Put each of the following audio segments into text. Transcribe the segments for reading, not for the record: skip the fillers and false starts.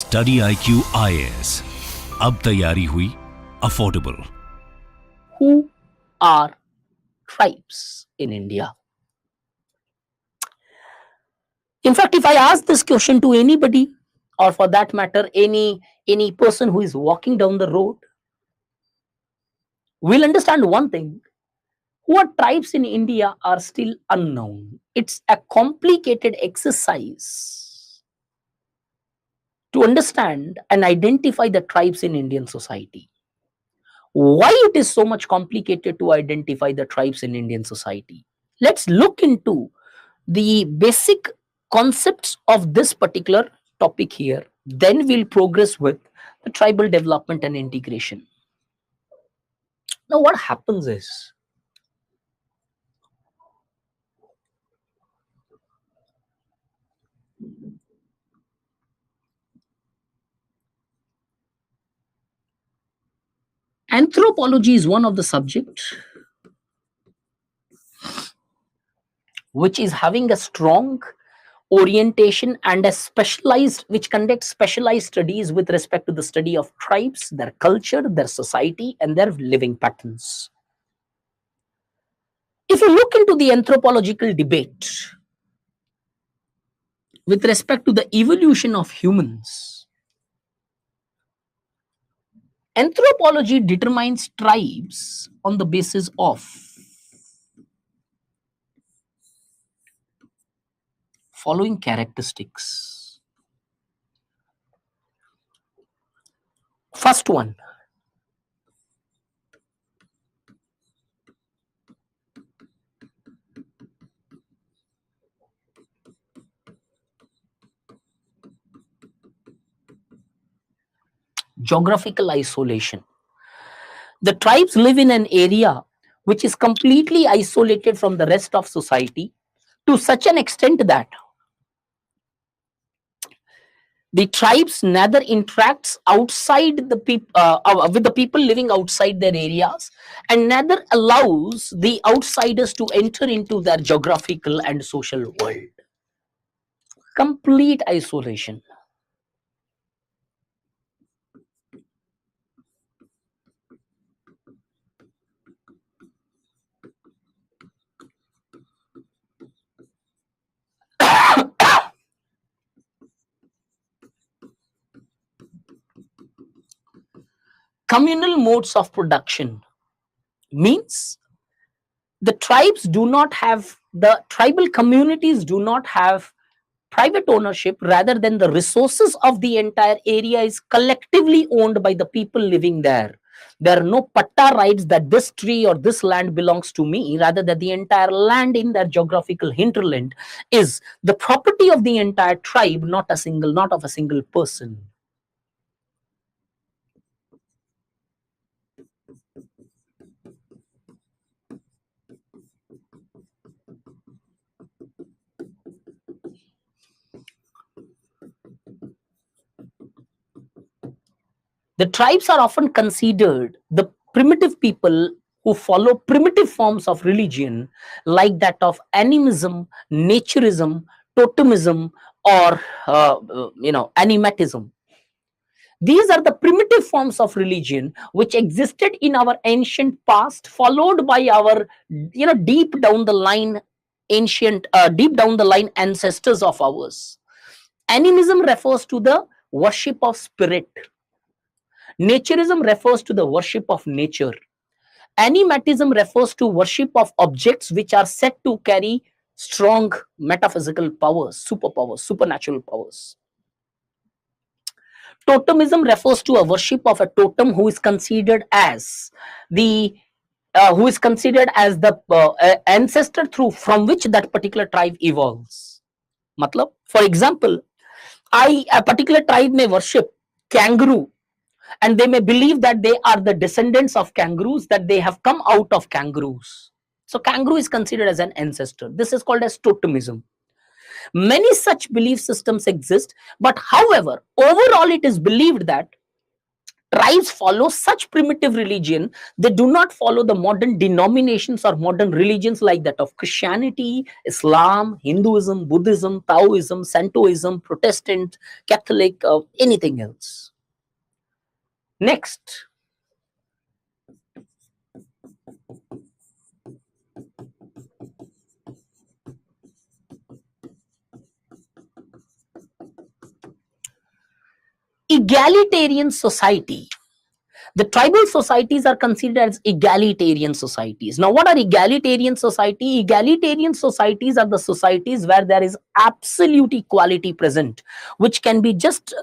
StudyIQ IAS, अब तैयारी हुई affordable. Who are tribes in India? In fact, if I ask this question to anybody, or for that matter, any person who is walking down the road, will understand one thing: what tribes in India are still unknown. It's a complicated exercise to understand and identify the tribes in Indian society. Why it is so much complicated to identify the tribes in Indian society? Let's look into the basic concepts of this particular topic here. Then we'll progress with the tribal development and integration. Now, what happens is, anthropology is one of the subjects which is having a strong orientation and a specialized, which conducts specialized studies with respect to the study of tribes, their culture, their society, and their living patterns. If you look into the anthropological debate with respect to the evolution of humans, anthropology determines tribes on the basis of following characteristics. First one, geographical isolation. The tribes live in an area which is completely isolated from the rest of society, to such an extent that the tribes neither interacts outside the with the people living outside their areas, and neither allows the outsiders to enter into their geographical and social world. Complete isolation. Communal modes of production means the tribes do not have, the tribal communities do not have private ownership, rather than the resources of the entire area is collectively owned by the people living there. There are no patta rights that this tree or this land belongs to me, rather that the entire land in their geographical hinterland is the property of the entire tribe, not of a single person. The tribes are often considered the primitive people who follow primitive forms of religion, like that of animism, naturism, totemism, or animatism. These are the primitive forms of religion which existed in our ancient past, followed by our deep down the line ancestors of ours. Animism refers to the worship of spirit. Naturism refers to the worship of nature. Animatism refers to worship of objects which are said to carry strong metaphysical powers, superpowers, supernatural powers. Totemism refers to a worship of a totem who is considered as the ancestor from which that particular tribe evolves. Matlab, for example, a particular tribe may worship kangaroo, and they may believe that they are the descendants of kangaroos, that they have come out of kangaroos. So kangaroo is considered as an ancestor. This is called as totemism. Many such belief systems exist, but however, overall it is believed that tribes follow such primitive religion. They do not follow the modern denominations or modern religions like that of Christianity, Islam, Hinduism, Buddhism, Taoism, Santoism, Protestant, Catholic, anything else. Next, egalitarian society. The tribal societies are considered as egalitarian societies. Now, what are egalitarian society? Egalitarian societies are the societies where there is absolute equality present, which can be just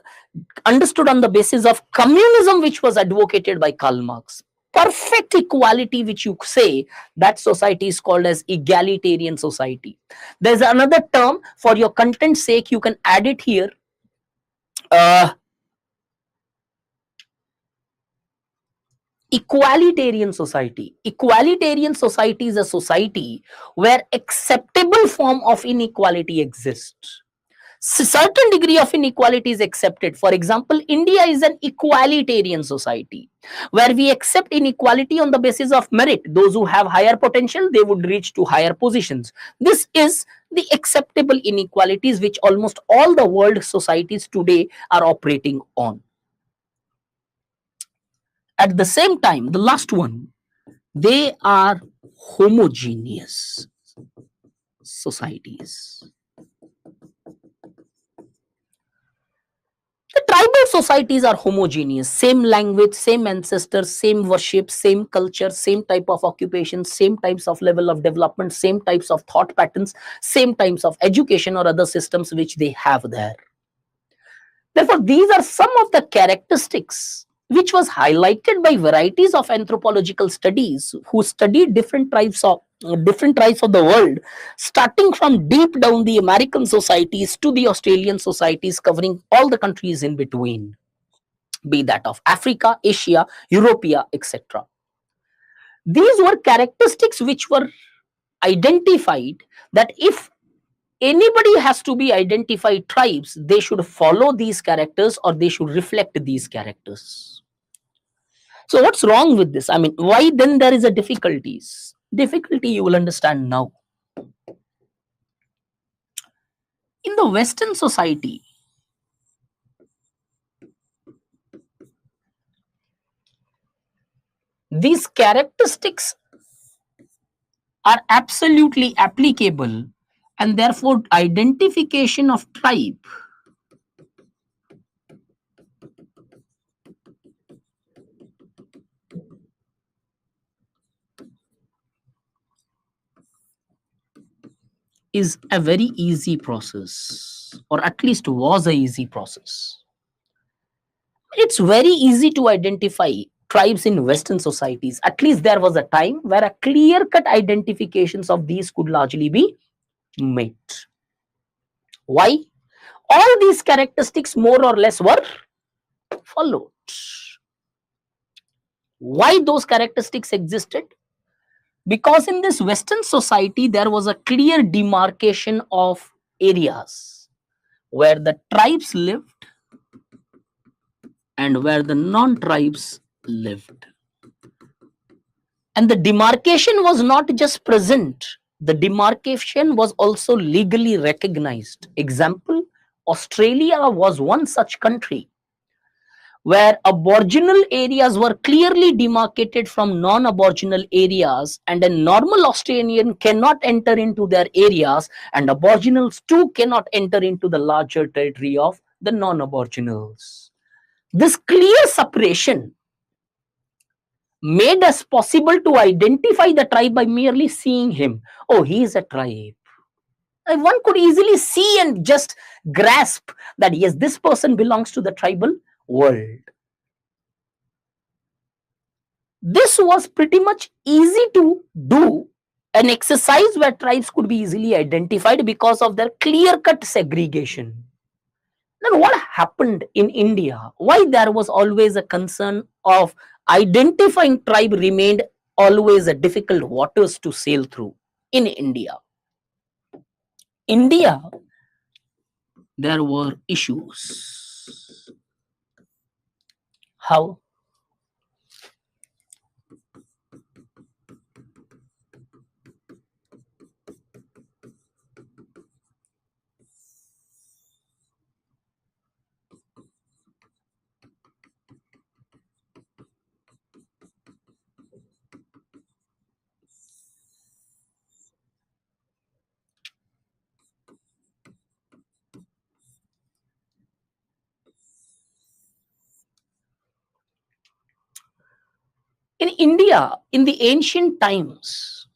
understood on the basis of communism, which was advocated by Karl Marx. Perfect equality, which you say, that society is called as egalitarian society. There's another term, for your content's sake, you can add it here. Equalitarian society. Equalitarian society is a society where acceptable form of inequality exists. Certain degree of inequality is accepted. For example, India is an equalitarian society where we accept inequality on the basis of merit. Those who have higher potential, they would reach to higher positions. This is the acceptable inequalities which almost all the world societies today are operating on. At the same time, the last one, they are homogeneous societies. The tribal societies are homogeneous, same language, same ancestors, same worship, same culture, same type of occupation, same types of level of development, same types of thought patterns, same types of education or other systems which they have there. Therefore, these are some of the characteristics which was highlighted by varieties of anthropological studies who studied different tribes of the world, starting from deep down the American societies to the Australian societies, covering all the countries in between, be that of Africa, Asia, Europea, etc. These were characteristics which were identified, that if anybody has to be identified tribes, they should follow these characters or they should reflect these characters. So what's wrong with this? I mean, why then there is a difficulty you will understand now. In the Western society, these characteristics are absolutely applicable, and therefore identification of tribe is a very easy process, or at least was a easy process. It's very easy to identify tribes in Western societies. At least there was a time where a clear cut identifications of these could largely be made. Why? All these characteristics more or less were followed. Why those characteristics existed? Because in this Western society, there was a clear demarcation of areas where the tribes lived and where the non-tribes lived. And the demarcation was not just present, the demarcation was also legally recognized. Example, Australia was one such country where aboriginal areas were clearly demarcated from non-aboriginal areas, and a normal Australian cannot enter into their areas, and aboriginals too cannot enter into the larger territory of the non-aboriginals. This clear separation made us possible to identify the tribe by merely seeing him. Oh, he is a tribe. And one could easily see and just grasp that yes, this person belongs to the tribal world. This was pretty much easy to do, an exercise where tribes could be easily identified because of their clear-cut segregation. Then what happened in India? Why there was always a concern of identifying tribe remained always a difficult waters to sail through in India? India, there were issues. How? In India, in the ancient times,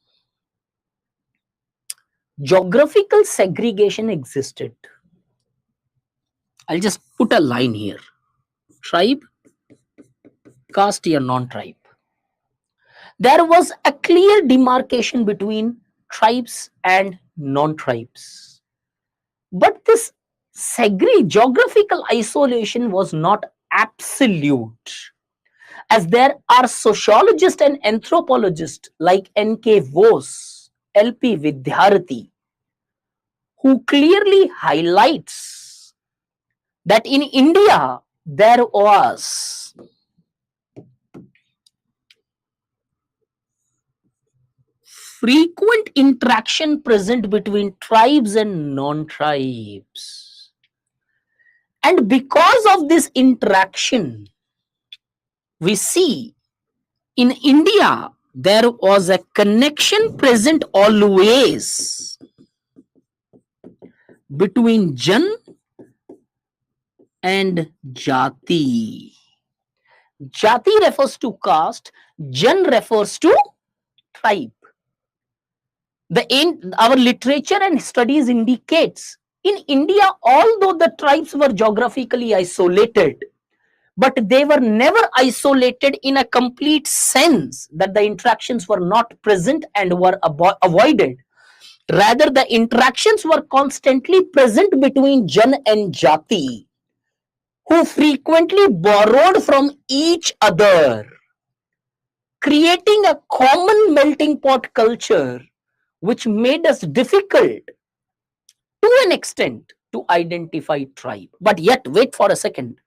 geographical segregation existed. I'll just put a line here. Tribe, caste, or non-tribe. There was a clear demarcation between tribes and non-tribes. But this geographical isolation was not absolute, as there are sociologists and anthropologists like N.K. Bose, L.P. Vidyarthi, who clearly highlights that in India there was frequent interaction present between tribes and non-tribes. And because of this interaction, we see in India there was a connection present always between Jan and Jati. Jati refers to caste, Jan refers to tribe. Our literature and studies indicates in India, although the tribes were geographically isolated, but they were never isolated in a complete sense that the interactions were not present and were avoided. Rather, the interactions were constantly present between Jan and Jati, who frequently borrowed from each other, creating a common melting pot culture which made us difficult to an extent to identify tribe. But yet, wait for a second.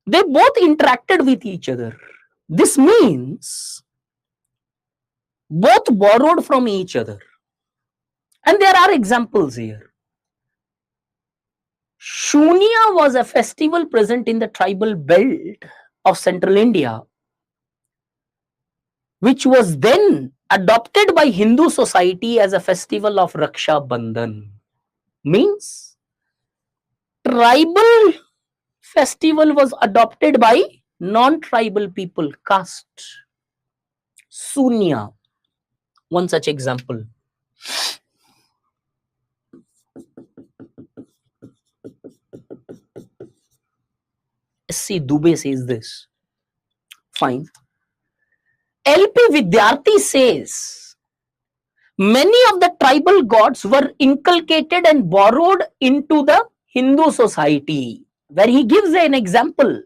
They both interacted with each other. This means both borrowed from each other. And there are examples here. Shunya was a festival present in the tribal belt of central India, which was then adopted by Hindu society as a festival of Raksha Bandhan. Means tribal festival was adopted by non-tribal people, caste. Shunya, one such example. S.C. Dubey says this. Fine. L.P. Vidyarthi says many of the tribal gods were inculcated and borrowed into the Hindu society, where he gives an example.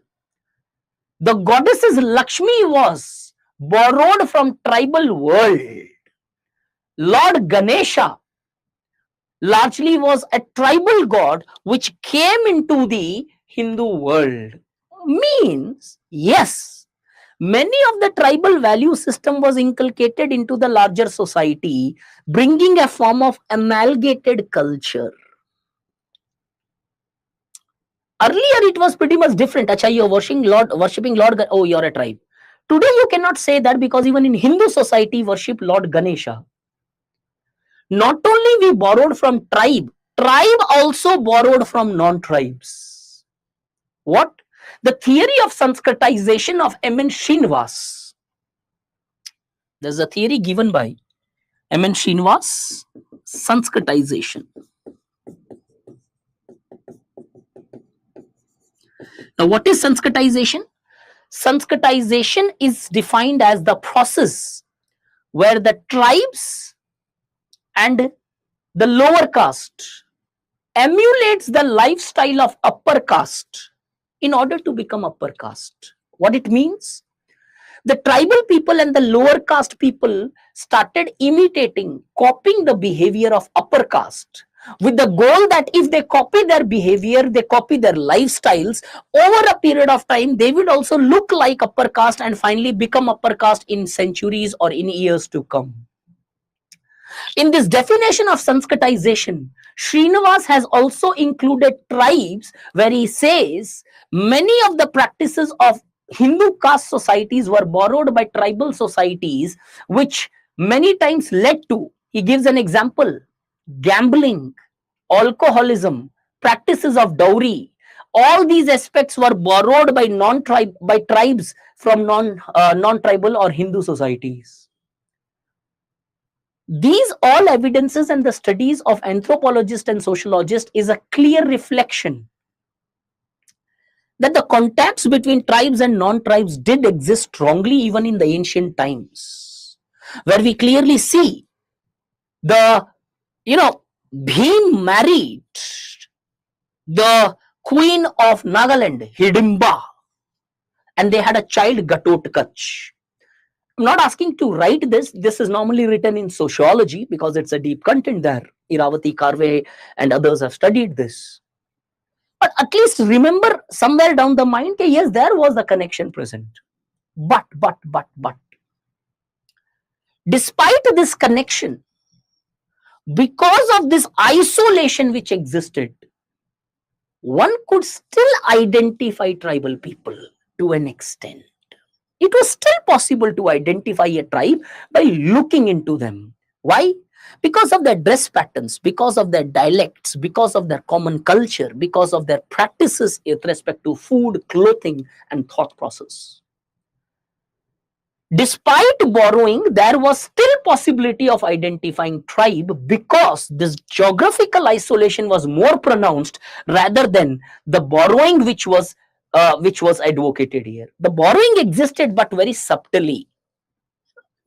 The goddesses Lakshmi was borrowed from tribal world. Lord Ganesha largely was a tribal god which came into the Hindu world. Means, yes, many of the tribal value system was inculcated into the larger society, bringing a form of amalgamated culture. Earlier it was pretty much different. Acha, you're worshipping Lord, oh, you're a tribe. Today you cannot say that, because even in Hindu society worship Lord Ganesha. Not only we borrowed from tribe also borrowed from non-tribes. What? The theory of Sanskritization of M.N. Srinivas. There's a theory given by M.N. Srinivas, Sanskritization. Now, what is Sanskritization? Sanskritization is defined as the process where the tribes and the lower caste emulates the lifestyle of upper caste in order to become upper caste. What it means? The tribal people and the lower caste people started imitating, copying the behavior of upper caste, with the goal that if they copy their behavior, they copy their lifestyles, over a period of time, they would also look like upper caste and finally become upper caste in centuries or in years to come. In this definition of Sanskritization, Srinivas has also included tribes, where he says many of the practices of Hindu caste societies were borrowed by tribal societies, which many times led to, he gives an example, gambling, alcoholism, practices of dowry, All these aspects were borrowed by tribes from non-tribal or Hindu societies. These all evidences and the studies of anthropologists and sociologists is a clear reflection that the contacts between tribes and non-tribes did exist strongly even in the ancient times, where we clearly see the, Bhim married the queen of Nagaland, Hidimba, and they had a child, Ghatotkach. I'm not asking to write this. This is normally written in sociology because it's a deep content there. Iravati Karve and others have studied this. But at least remember somewhere down the mind, okay, yes, there was a connection present. But, despite this connection, because of this isolation which existed, one could still identify tribal people to an extent. It was still possible to identify a tribe by looking into them. Why? Because of their dress patterns, because of their dialects, because of their common culture, because of their practices with respect to food, clothing, and thought process. Despite borrowing, there was still possibility of identifying tribe because this geographical isolation was more pronounced rather than the borrowing which was advocated here. The borrowing existed, but very subtly.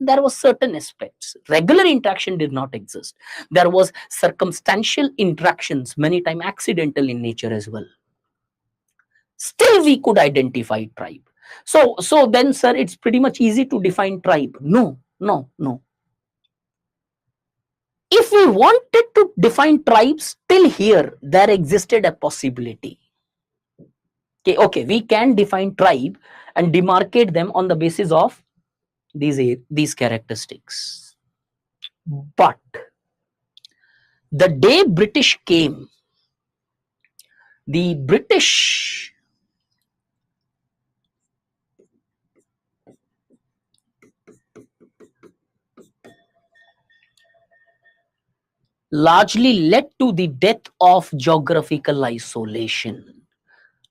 There was certain aspects. Regular interaction did not exist. There was circumstantial interactions, many times accidental in nature as well. Still, we could identify tribe. So then, sir, it's pretty much easy to define tribe. No. If we wanted to define tribes, still here there existed a possibility. Okay, we can define tribe and demarcate them on the basis of these characteristics. But the day British came, the British largely led to the death of geographical isolation.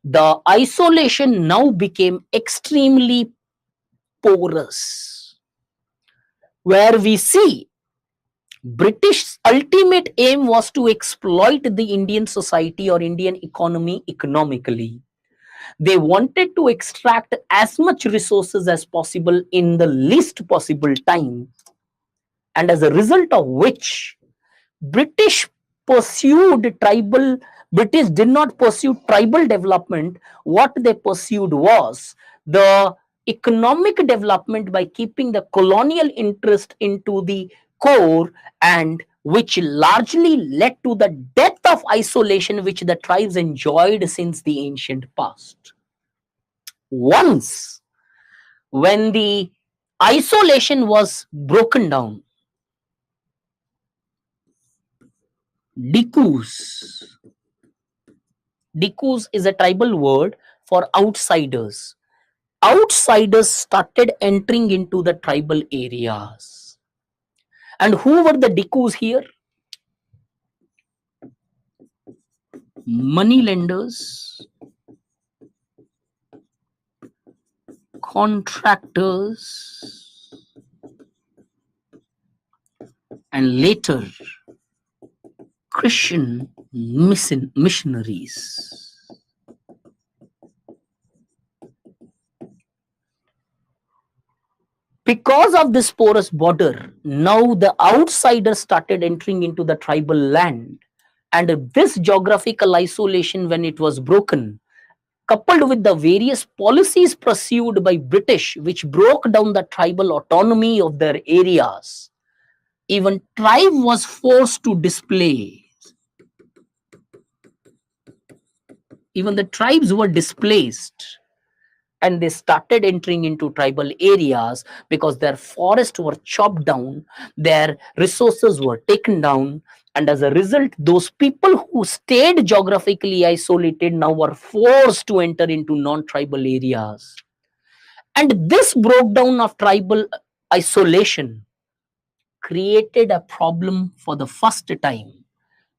The isolation now became extremely porous, where we see British ultimate aim was to exploit the Indian society or Indian economy economically. They wanted to extract as much resources as possible in the least possible time, and as a result of which British pursued tribal, British did not pursue tribal development. What they pursued was the economic development by keeping the colonial interest into the core, and which largely led to the death of isolation which the tribes enjoyed since the ancient past. Once, when the isolation was broken down, Dikus. Dikus is a tribal word for outsiders. Outsiders started entering into the tribal areas. And who were the Dikus here? Money lenders, contractors, and later Christian missionaries. Because of this porous border, now the outsiders started entering into the tribal land. And this geographical isolation, when it was broken, coupled with the various policies pursued by British, which broke down the tribal autonomy of their areas, even tribe was forced to display. Even the tribes were displaced, and they started entering into tribal areas because their forests were chopped down, their resources were taken down, and as a result, those people who stayed geographically isolated now were forced to enter into non-tribal areas. And this breakdown of tribal isolation created a problem for the first time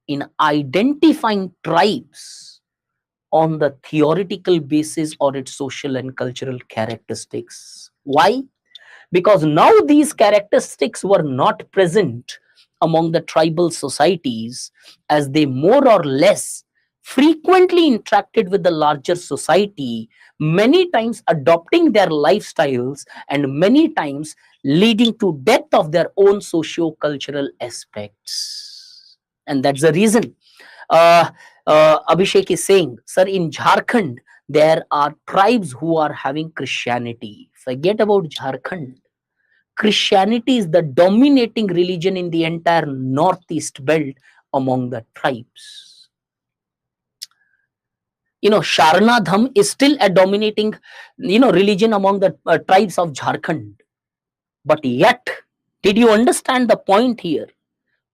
in identifying tribes on the theoretical basis or its social and cultural characteristics. Why? Because now these characteristics were not present among the tribal societies, as they more or less frequently interacted with the larger society, many times adopting their lifestyles and many times leading to death of their own socio-cultural aspects. And that's the reason uh, Abhishek is saying, sir, in Jharkhand there are tribes who are having Christianity. Forget about Jharkhand. Christianity is the dominating religion in the entire northeast belt among the tribes. Sharna Dham is still a dominating, religion among the tribes of Jharkhand. But yet, did you understand the point here?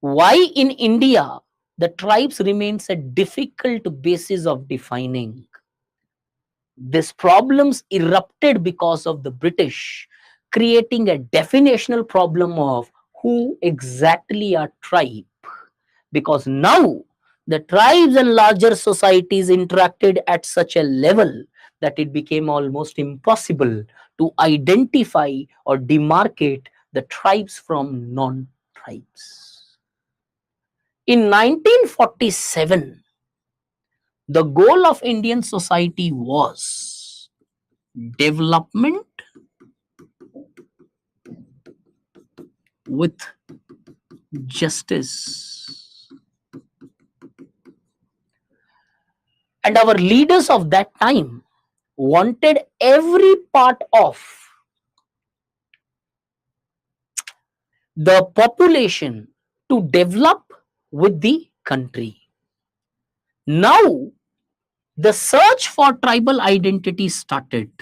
Why in India the tribes remains a difficult basis of defining? These problems erupted because of the British, creating a definitional problem of who exactly are tribe. Because now the tribes and larger societies interacted at such a level that it became almost impossible to identify or demarcate the tribes from non-tribes. In 1947, the goal of Indian society was development with justice. And our leaders of that time wanted every part of the population to develop with the country. Now, the search for tribal identity started.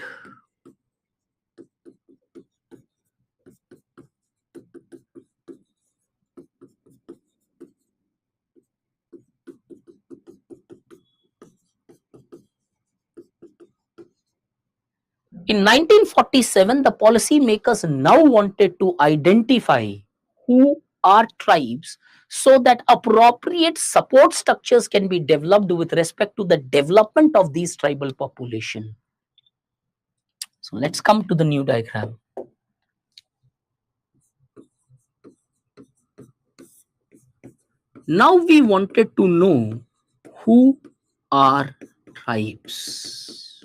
In 1947, the policymakers now wanted to identify who are tribes so that appropriate support structures can be developed with respect to the development of these tribal population. So let's come to the new diagram. Now we wanted to know who are tribes.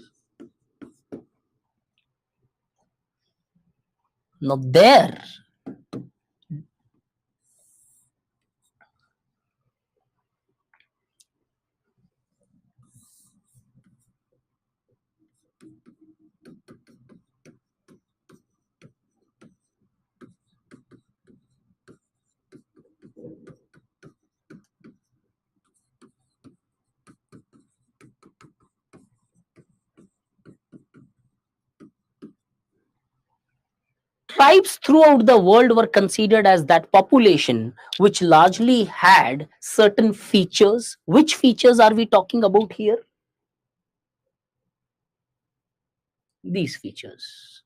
Now there, tribes throughout the world were considered as that population which largely had certain features. Which features are we talking about here? These features.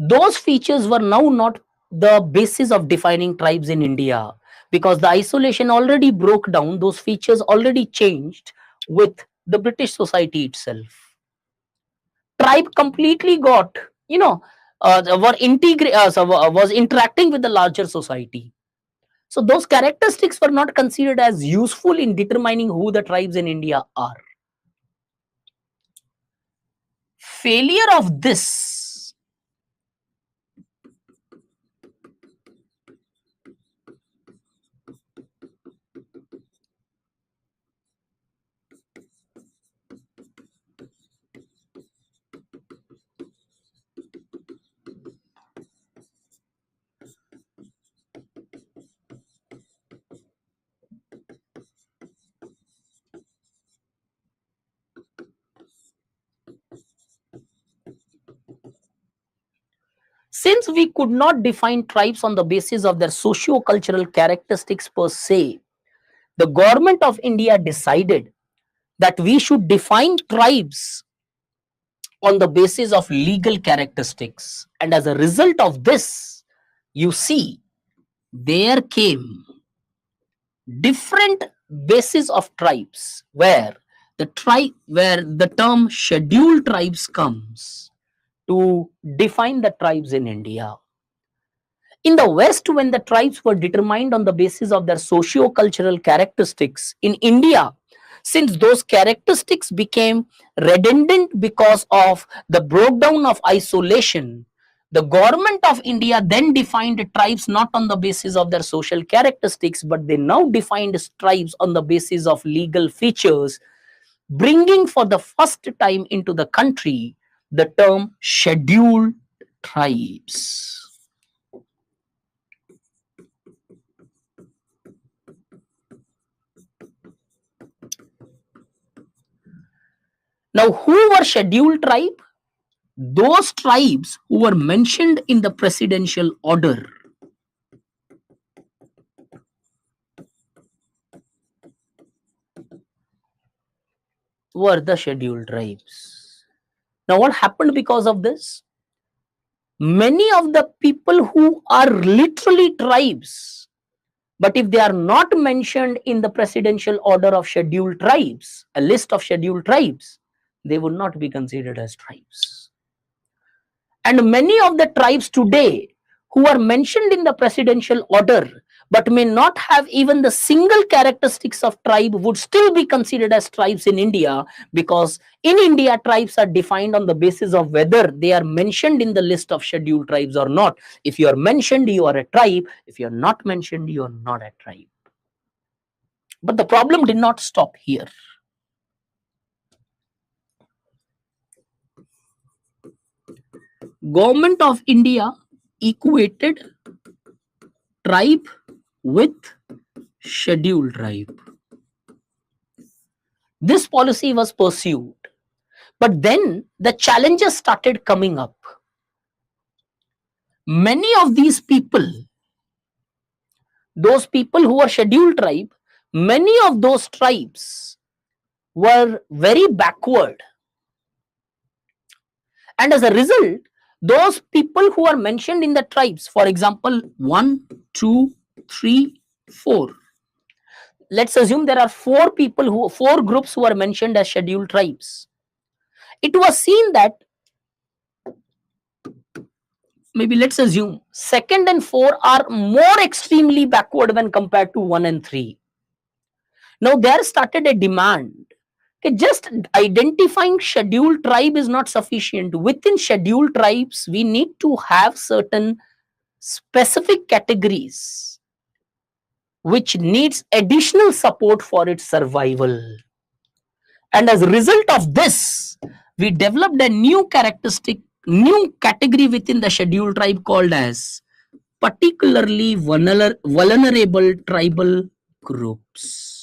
Those features were now not the basis of defining tribes in India, because the isolation already broke down. Those features already changed with the British society itself. Tribe completely got, was interacting with the larger society. So those characteristics were not considered as useful in determining who the tribes in India are. Failure of this Since we could not define tribes on the basis of their socio-cultural characteristics per se, the government of India decided that we should define tribes on the basis of legal characteristics. And as a result of this, you see, there came different bases of tribes where the term scheduled tribes comes to define the tribes in India. In the West, when the tribes were determined on the basis of their socio-cultural characteristics, in India, since those characteristics became redundant because of the breakdown of isolation, the government of India then defined tribes not on the basis of their social characteristics, but they now defined tribes on the basis of legal features, bringing for the first time into the country the term scheduled tribes. Now, who were scheduled tribe? Those tribes who were mentioned in the presidential order. Were the scheduled tribes. Now, what happened because of this? Many of the people who are literally tribes, but if they are not mentioned in the presidential order of scheduled tribes, a list of scheduled tribes, they would not be considered as tribes. And many of the tribes today who are mentioned in the presidential order but may not have even the single characteristics of tribe would still be considered as tribes in India, because in India tribes are defined on the basis of whether they are mentioned in the list of scheduled tribes or not. If you are mentioned, you are a tribe. If you are not mentioned, you are not a tribe. But the problem did not stop here. Government of India equated tribe with scheduled tribe. This policy was pursued, but then the challenges started coming up. Many of these people, those people who were scheduled tribe, many of those tribes were very backward. And as a result, those people who are mentioned in the tribes, for example, 1, 2, 3, 4. Let's assume there are four groups who are mentioned as scheduled tribes. It was seen that, maybe let's assume, second and 4 are more extremely backward when compared to 1 and 3. Now there started a demand. Okay, just identifying scheduled tribe is not sufficient. Within scheduled tribes, we need to have certain specific categories which needs additional support for its survival. And as a result of this, we developed a new category within the scheduled tribe called as particularly vulnerable tribal groups.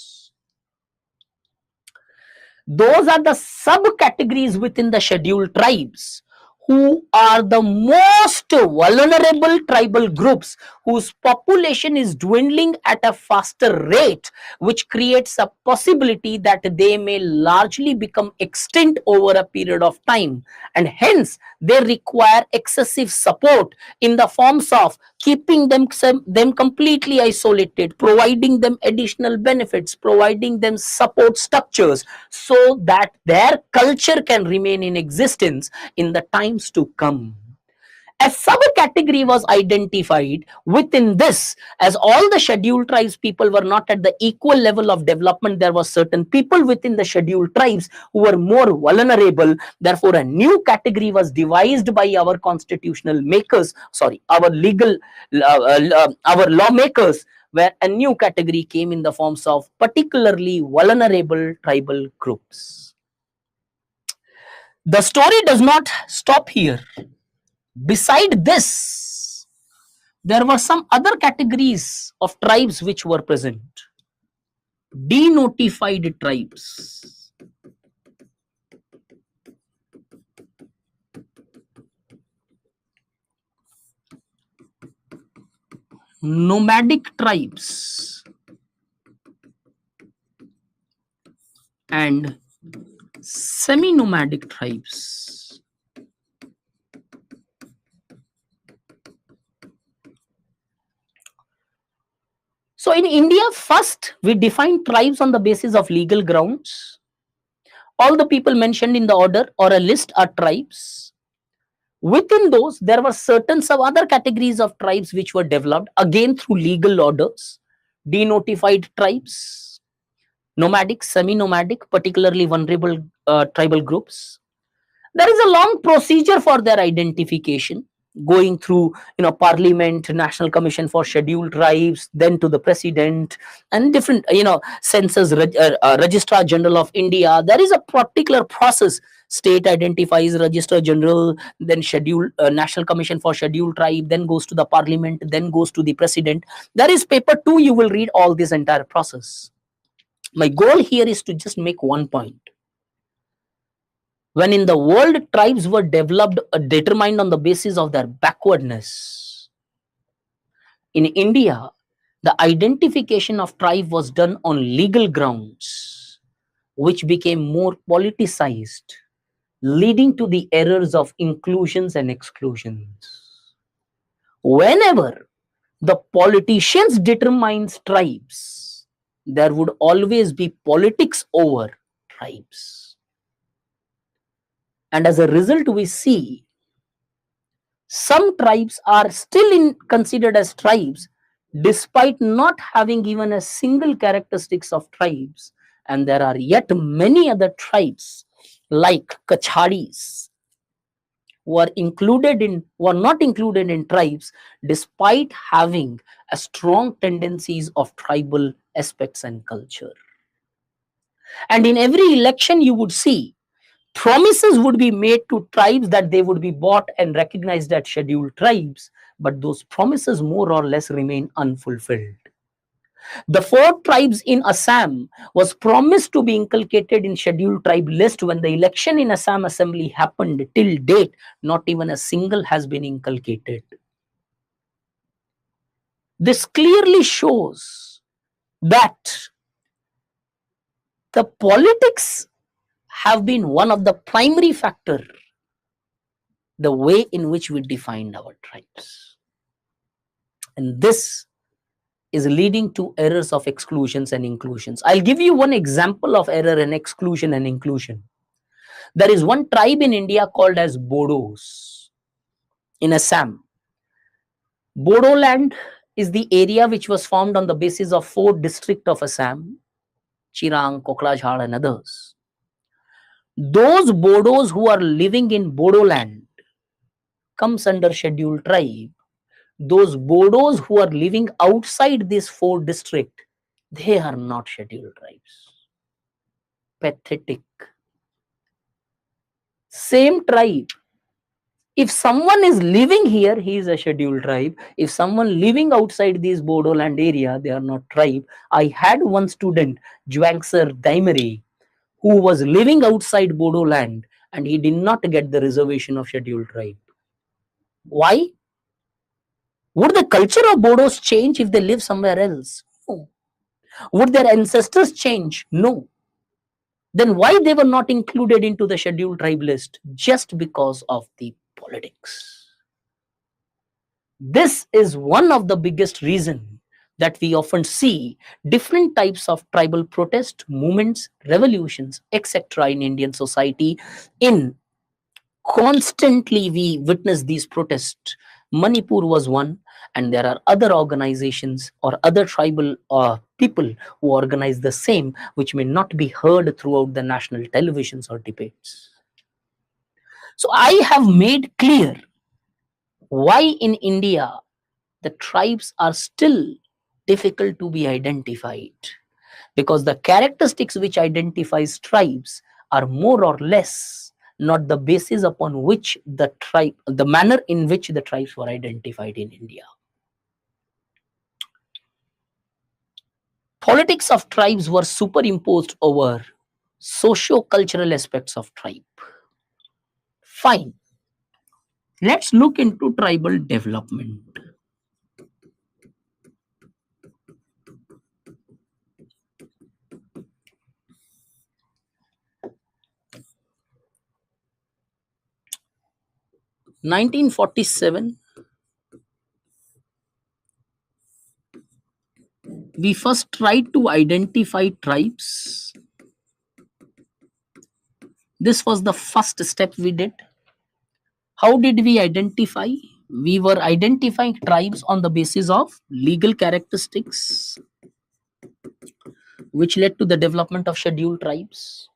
Those are the subcategories within the scheduled tribes who are the most vulnerable tribal groups, whose population is dwindling at a faster rate, which creates a possibility that they may largely become extinct over a period of time, and hence they require excessive support in the forms of keeping them completely isolated, providing them additional benefits, providing them support structures, so that their culture can remain in existence in the times to come. A subcategory was identified within this. As all the scheduled tribes people were not at the equal level of development, there were certain people within the scheduled tribes who were more vulnerable. Therefore, a new category was devised by our constitutional makers, our legal, our lawmakers, where a new category came in the forms of particularly vulnerable tribal groups. The story does not stop here. Beside this, there were some other categories of tribes which were present. Denotified tribes, nomadic tribes, and Semi-nomadic tribes. So in India, first we define tribes on the basis of legal grounds. All the people mentioned in the order or a list are tribes. Within those, there were certain some other categories of tribes which were developed again through legal orders. Denotified tribes, nomadic, semi-nomadic, particularly vulnerable tribal groups. There is a long procedure for their identification, going through parliament, national commission for scheduled tribes, then to the president and different census registrar general of India. There is a particular process. State identifies registrar general, then scheduled national commission for scheduled tribe, then goes to the parliament, then goes to the president. There is paper 2, you will read all this entire process. My goal here is to just make one point. When in the world tribes were developed, determined on the basis of their backwardness, in India the identification of tribe was done on legal grounds, which became more politicized, leading to the errors of inclusions and exclusions. Whenever the politicians determines tribes, there would always be politics over tribes. And as a result, we see some tribes are still considered as tribes despite not having even a single characteristics of tribes, and there are yet many other tribes like Kachadis who are not included in tribes despite having a strong tendencies of tribal aspects and culture. And in every election you would see promises would be made to tribes that they would be bought and recognized as scheduled tribes, but those promises more or less remain unfulfilled. The 4 tribes in Assam was promised to be inculcated in scheduled tribe list. When the election in Assam assembly happened, till date not even a single has been inculcated. This clearly shows that the politics have been one of the primary factor, the way in which we defined our tribes. And this is leading to errors of exclusions and inclusions. I'll give you one example of error in exclusion and inclusion. There is one tribe in India called as Bodos in Assam. Bodoland is the area which was formed on the basis of 4 districts of Assam, Chirang, Kokrajhar and others. Those Bodos who are living in Bodoland comes under scheduled tribe. Those Bodos who are living outside this 4 district, they are not scheduled tribes. Pathetic. Same tribe. If someone is living here, he is a scheduled tribe. If someone living outside this Bodoland area, they are not tribe. I had one student, Jwangsar Daimere, who was living outside Bodoland and he did not get the reservation of scheduled tribe. Why? Would the culture of Bodos change if they live somewhere else? No. Would their ancestors change? No. Then why they were not included into the scheduled tribe list? Just because of the politics. This is one of the biggest reasons that we often see different types of tribal protest movements, revolutions, etc. in Indian society. In constantly we witness these protests. Manipur was one, and there are other organizations or other tribal people who organize the same, which may not be heard throughout the national televisions or debates. So I have made clear why in India the tribes are still difficult to be identified, because the characteristics which identifies tribes are more or less not the basis upon which the manner in which the tribes were identified in India. Politics of tribes were superimposed over socio-cultural aspects of tribe. Fine. Let's look into tribal development. 1947, we first tried to identify tribes. This was the first step we did. How did we identify? We were identifying tribes on the basis of legal characteristics, which led to the development of scheduled tribes.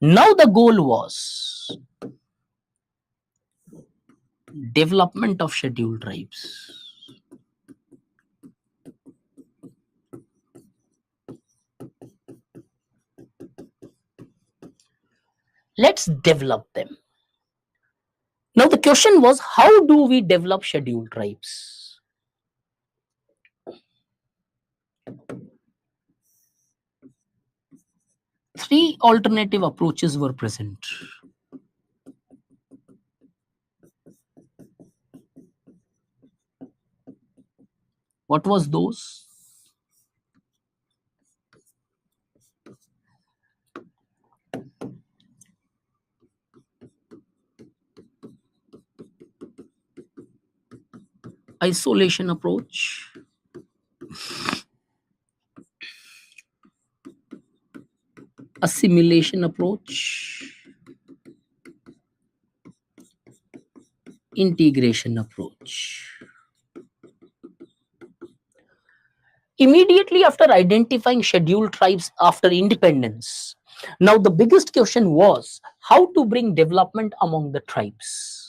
Now the goal was development of scheduled tribes. Let's develop them. Now the question was, how do we develop scheduled tribes? Three alternative approaches were present. What was those? Isolation approach, assimilation approach, integration approach. Immediately after identifying scheduled tribes after independence, now the biggest question was how to bring development among the tribes.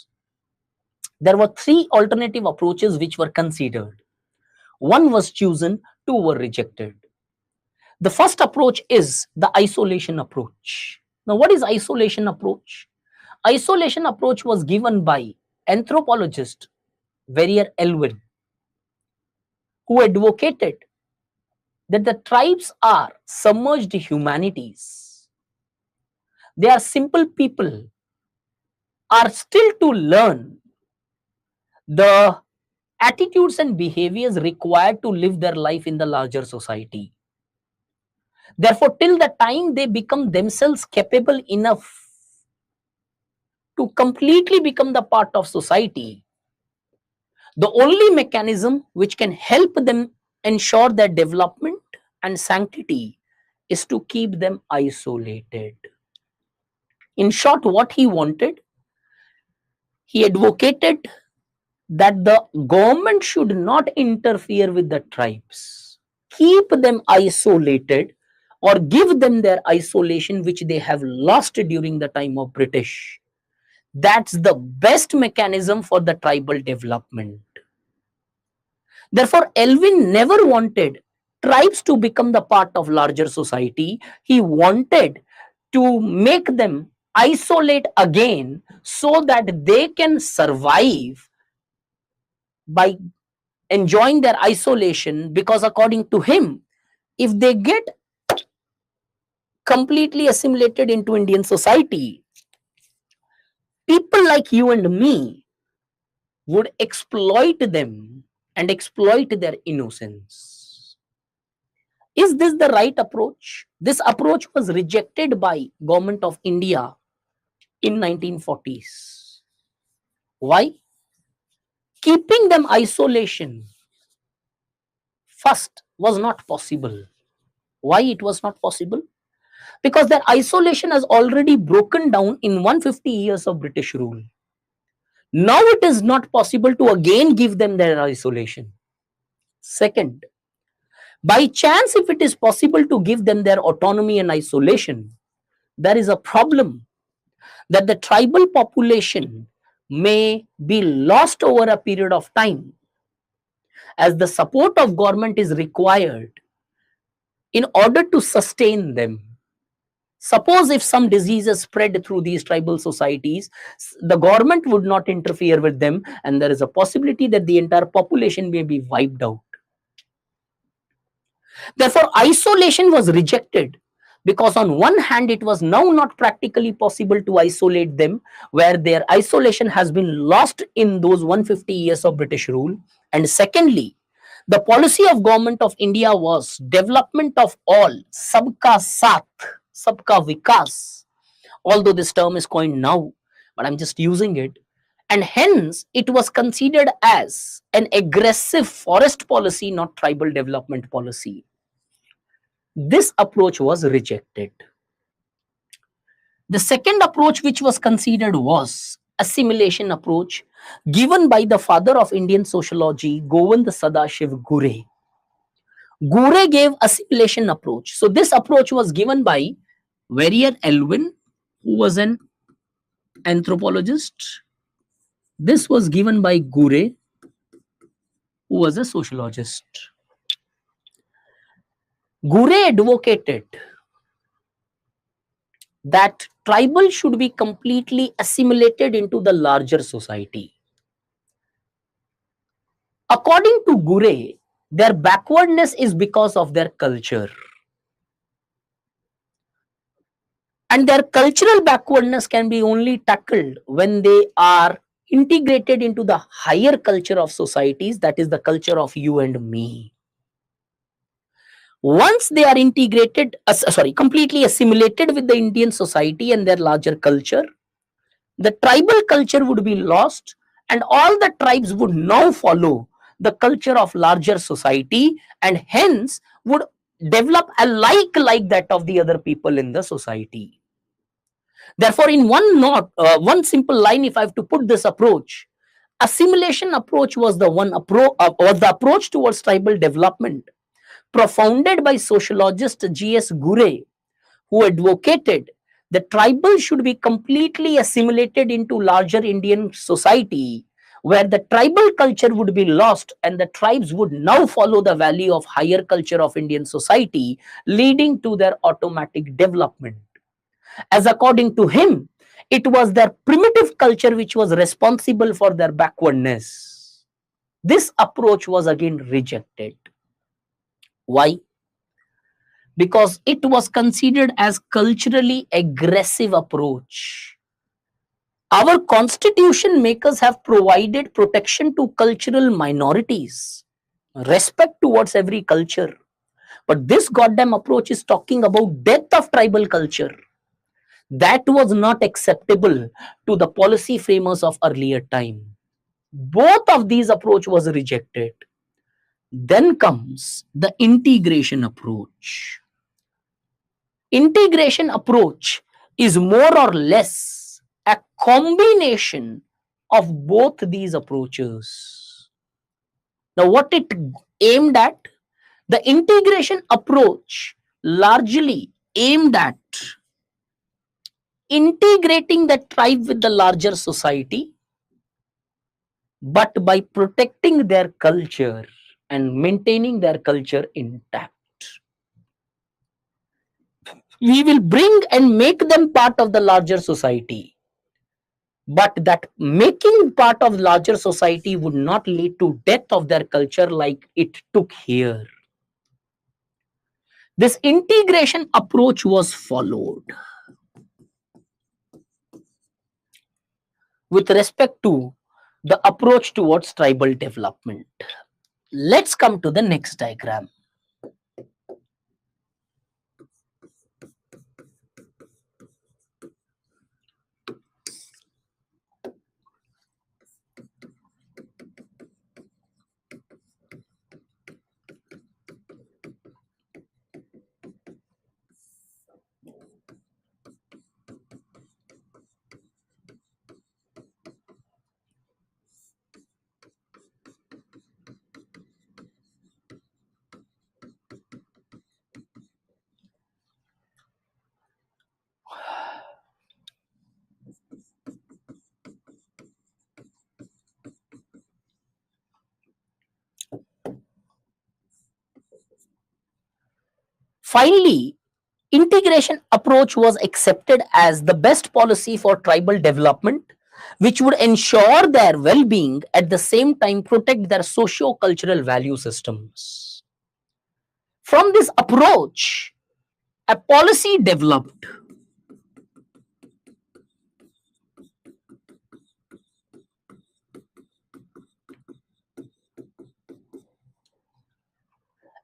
There were three alternative approaches which were considered. One was chosen, two were rejected. The first approach is the isolation approach. Now, what is isolation approach? Isolation approach was given by anthropologist Verrier Elwin, who advocated that the tribes are submerged humanities. They are simple people, are still to learn the attitudes and behaviors required to live their life in the larger society. Therefore, till the time they become themselves capable enough to completely become the part of society, the only mechanism which can help them ensure their development and sanctity is to keep them isolated. In short, what he wanted, he advocated that the government should not interfere with the tribes, keep them isolated or give them their isolation which they have lost during the time of British. That's the best mechanism for the tribal development. Therefore, Elwin never wanted tribes to become the part of larger society. He wanted to make them isolate again so that they can survive by enjoying their isolation, because according to him, if they get completely assimilated into Indian society, people like you and me would exploit them and exploit their innocence. Is this the right approach? This approach was rejected by Government of India in 1940s. Why? Keeping them isolation first was not possible. Why it was not possible? Because their isolation has already broken down in 150 years of British rule. Now it is not possible to again give them their isolation. Second, by chance, if it is possible to give them their autonomy and isolation, there is a problem that the tribal population may be lost over a period of time, as the support of government is required in order to sustain them. Suppose if some diseases spread through these tribal societies, the government would not interfere with them, and there is a possibility that the entire population may be wiped out. Therefore, isolation was rejected because on one hand, it was now not practically possible to isolate them, where their isolation has been lost in those 150 years of British rule. And secondly, the policy of Government of India was development of all, sabka saath, sabka vikas, although this term is coined now, but I'm just using it. and hence it was considered as an aggressive forest policy, not tribal development policy. This approach was rejected. The second approach which was considered was assimilation approach, given by the father of Indian sociology, Govind Sadashiv Gure. Gure gave assimilation approach. So this approach was given by Verrier Elwin, who was an anthropologist. This was given by Gure, who was a sociologist. Gure advocated that tribal should be completely assimilated into the larger society. According to Gure, their backwardness is because of their culture. And their cultural backwardness can be only tackled when they are integrated into the higher culture of societies, that is the culture of you and me. Once they are integrated, completely assimilated with the Indian society and their larger culture, the tribal culture would be lost and all the tribes would now follow the culture of larger society and hence would develop alike like that of the other people in the society. Therefore, in one simple line, if I have to put this approach, assimilation approach was the approach towards tribal development, propounded by sociologist G.S. Gure, who advocated that tribal should be completely assimilated into larger Indian society, where the tribal culture would be lost and the tribes would now follow the value of higher culture of Indian society, leading to their automatic development. As according to him, it was their primitive culture which was responsible for their backwardness. This approach was again rejected. Why? Because it was considered as culturally aggressive approach. Our constitution makers have provided protection to cultural minorities, respect towards every culture. But this goddamn approach is talking about death of tribal culture. That was not acceptable to the policy framers of earlier time. Both of these approach was rejected. Then comes the integration approach. Integration approach is more or less a combination of both these approaches. Now, what it aimed at? The integration approach largely aimed at integrating the tribe with the larger society, but by protecting their culture and maintaining their culture intact. We will bring and make them part of the larger society, but that making part of larger society would not lead to death of their culture like it took here. This integration approach was followed with respect to the approach towards tribal development. Let's come to the next diagram. Finally, integration approach was accepted as the best policy for tribal development, which would ensure their well-being at the same time protect their socio-cultural value systems. From this approach, a policy developed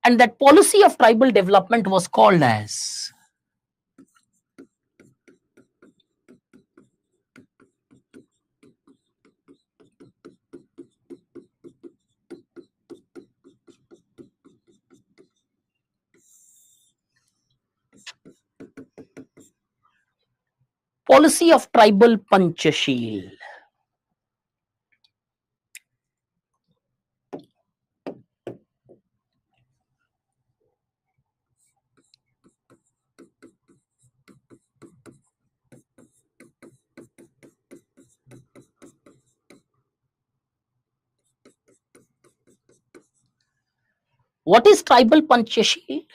and that policy of tribal development was called as Policy of tribal Panchashil. What is tribal Panchashil?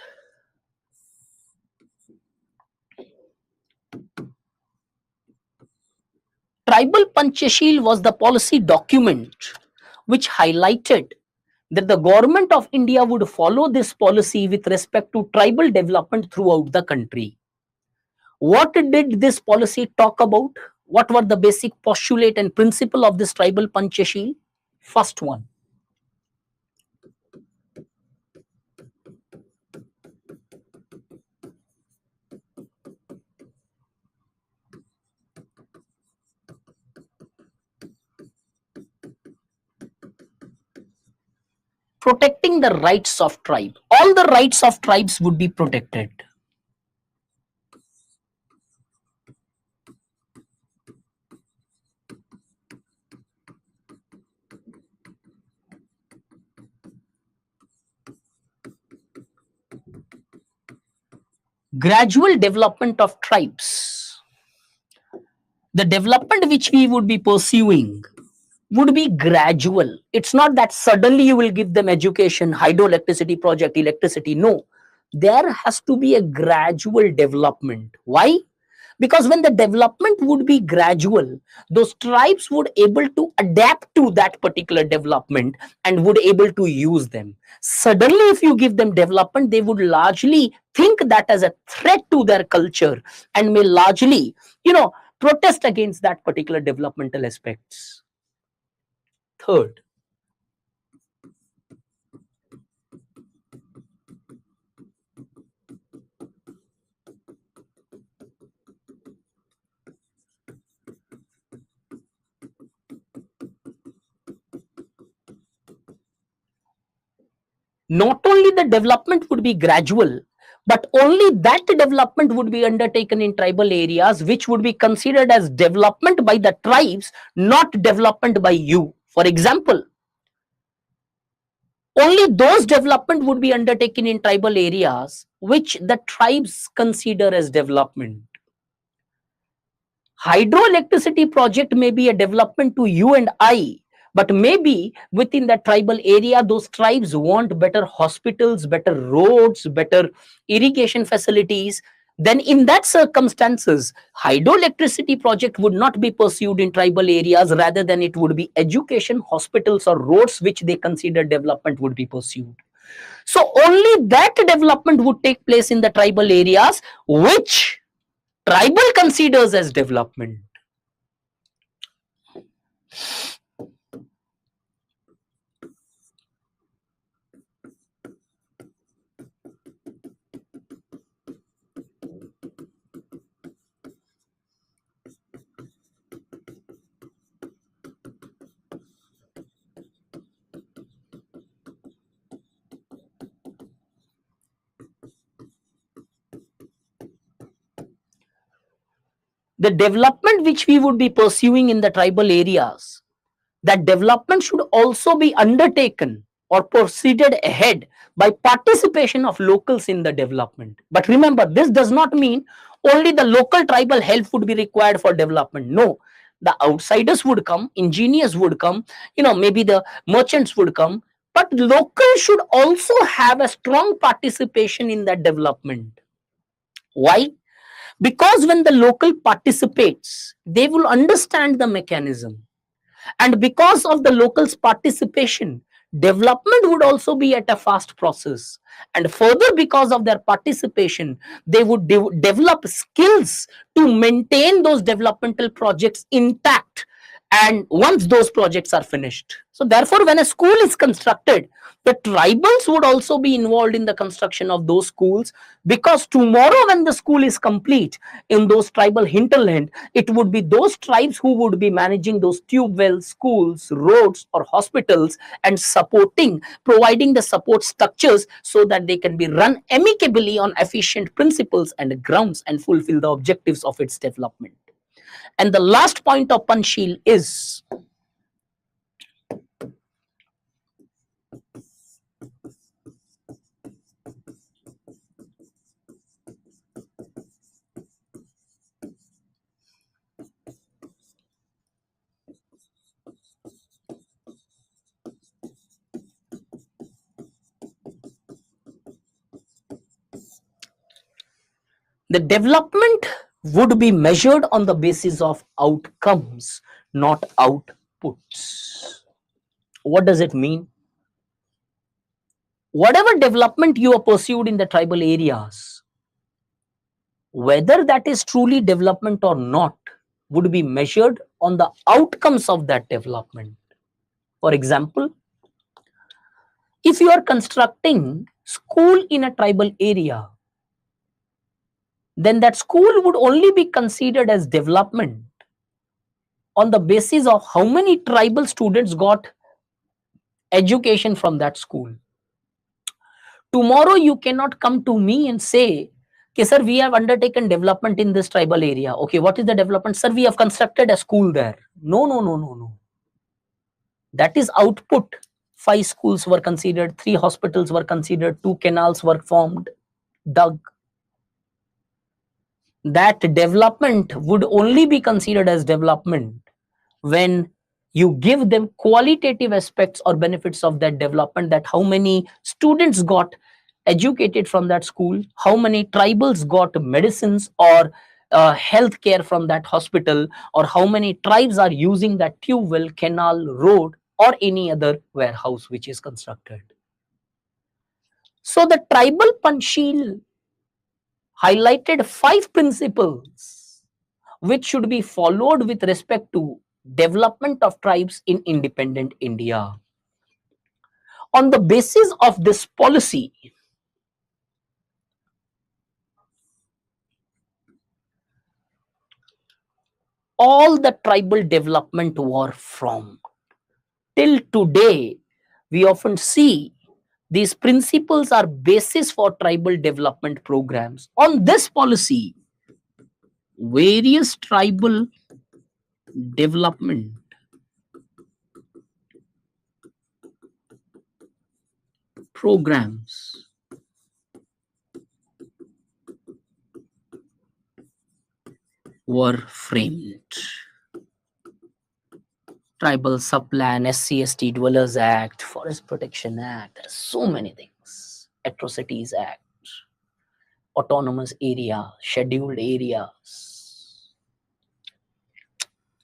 Tribal Panchashil was the policy document which highlighted that the government of India would follow this policy with respect to tribal development throughout the country. What did this policy talk about? What were the basic postulate and principle of this tribal Panchashil? First one, protecting the rights of tribe. All the rights of tribes would be protected. Gradual development of tribes. The development which we would be pursuing would be gradual. It's not that suddenly you will give them education, hydroelectricity project, electricity. No, there has to be a gradual development. Why? Because when the development would be gradual, those tribes would able to adapt to that particular development and would able to use them. Suddenly, if you give them development, they would largely think that as a threat to their culture and may largely, protest against that particular developmental aspects. Third, not only the development would be gradual, but only that development would be undertaken in tribal areas which would be considered as development by the tribes, not development by you. For example, only those development would be undertaken in tribal areas which the tribes consider as development. Hydroelectricity project may be a development to you and I, but maybe within the tribal area, those tribes want better hospitals, better roads, better irrigation facilities. Then in that circumstances, hydroelectricity project would not be pursued in tribal areas, rather than it would be education, hospitals or roads which they consider development would be pursued. So only that development would take place in the tribal areas which tribal considers as development. The development which we would be pursuing in the tribal areas, that development should also be undertaken or proceeded ahead by participation of locals in the development. But remember, this does not mean only the local tribal help would be required for development. No, the outsiders would come, engineers would come, maybe the merchants would come, but locals should also have a strong participation in that development. Why? Because when the local participates, they will understand the mechanism, and because of the locals participation, development would also be at a fast process, and further because of their participation, they would develop skills to maintain those developmental projects intact, and once those projects are finished. So therefore, when a school is constructed, the tribals would also be involved in the construction of those schools, because tomorrow when the school is complete in those tribal hinterland, it would be those tribes who would be managing those tube wells, schools, roads or hospitals, and providing the support structures so that they can be run amicably on efficient principles and grounds and fulfill the objectives of its development. And the last point of Panchsheel is the development would be measured on the basis of outcomes, not outputs. What does it mean? Whatever development you are pursued in the tribal areas, whether that is truly development or not, would be measured on the outcomes of that development. For example, if you are constructing school in a tribal area, then that school would only be considered as development on the basis of how many tribal students got education from that school. Tomorrow you cannot come to me and say, okay sir, we have undertaken development in this tribal area. Okay, what is the development? Sir, we have constructed a school there. No, no, no, no, no. That is output. 5 schools were considered, 3 hospitals were considered, 2 canals were formed, dug. That development would only be considered as development when you give them qualitative aspects or benefits of that development, that how many students got educated from that school, how many tribals got medicines or health care from that hospital, or how many tribes are using that tube well, canal, road, or any other warehouse which is constructed. So the tribal Panchsheel highlighted 5 principles which should be followed with respect to development of tribes in independent India. On the basis of this policy, all the tribal development were from. Till today, we often see these principles are basis for tribal development programs. On this policy, various tribal development programs were framed. Tribal Subplan, SC/ST Dwellers Act, Forest Protection Act, there's so many things. Atrocities Act, Autonomous Area, Scheduled Areas,